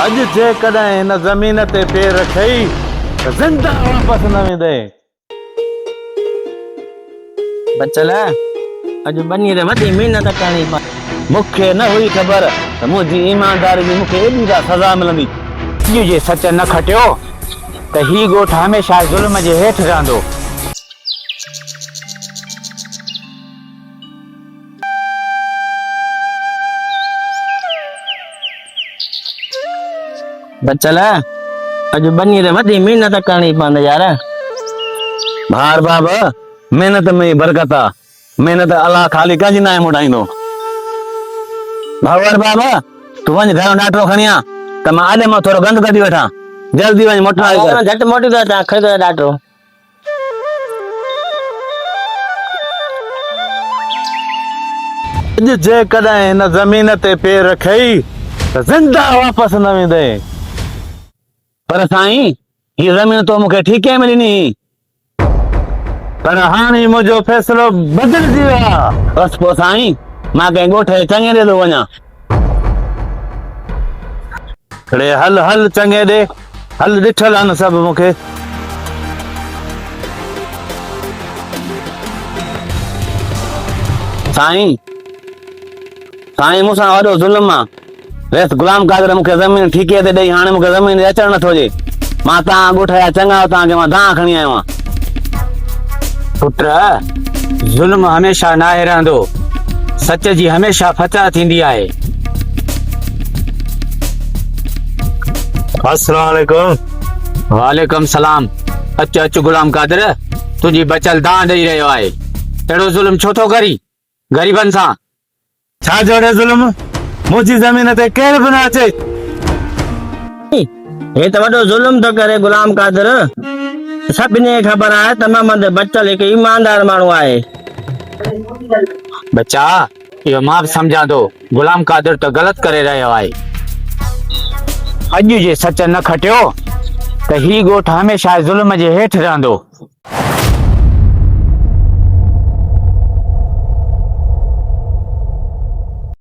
अज जेकॾहिं हिन ज़मीन ते पेर रखई त ज़िंदा वापसि न वेंदे। बचल अॼु बनी रे वॾी महिनत करणी पई। मूंखे न हुई ख़बर त मुंहिंजी ईमानदारी जी मूंखे एॾी त सज़ा मिलंदी। इहो जे सच न खटियो त ही ॻोठ हमेशह ज़ुल्म जे हेठि रहंदो। बचल अॼु बनी रे वॾी महिनत करणी पवंदी यार। भार बाबा महिनत में ई बरकत आहे। महिनत अलाह ख़ाली कंहिंजी न मोटाईंदो। भावर बाबा तूं वञ घरो ॾाटो खणी आ त मां अॼु मां थोरो गंद कढी वठां। जल्दी वञ मोटाई कर। झटि मोटी तो अचां खरीदो ॾाढो। अॼु जेकॾहिं हिन ज़मीन ते पेर रखई त ज़िंदा वापसि न वेंदे। पर साईं हीअ ज़मीन तो मूंखे ठीके में ॾिनी, पर हाणे मुंहिंजो फ़ैसिलो बदिलजी वियो आहे। बसि पोइ साईं मां कंहिं ॻोठ चङे ॾे थो वञा। अड़े हल हल चङे ॾे हल, ॾिठल आहे न सभु मूंखे। साईं साईं मूंसां वॾो ज़ुल्म आहे। वेस गुलाम कादर मूंखे ज़मीन ठीके ते ॾेई हाणे मूंखे ज़मीन ते अचणु नथो अचे। मां तव्हां ॻोठ जा चङा तव्हांखे मां दां खणी आयो आहियां। पुट ज़ुल्म हमेशह नाहे रहंदो, सच जी हमेशह फतह थींदी आहे। अस्सलाम वालेकुम। वालेकुम सलाम। अच अच गुलाम कादर, तुंहिंजी बचल दां ॾेई रहियो आहे। अहिड़ो ज़ुल्म छो थो करी ग़रीबनि सां? छा जोड़े ज़ुल्म? मुंहिंजी ज़मीन ते केर बि न अचे। हे त वॾो ज़ुल्म थो करे गुलाम कादर। सभिनी खे ख़बर आहे त मोहम्मद बचल हिकु ईमानदार माण्हू आहे। बच्चा इहो मां बि सम्झां थो, गुलाम कादर त ग़लति करे रहियो आहे। अॼु जे सच न खटियो त ही ॻोठ हमेशह ज़ुल्म जे हेठि रहंदो।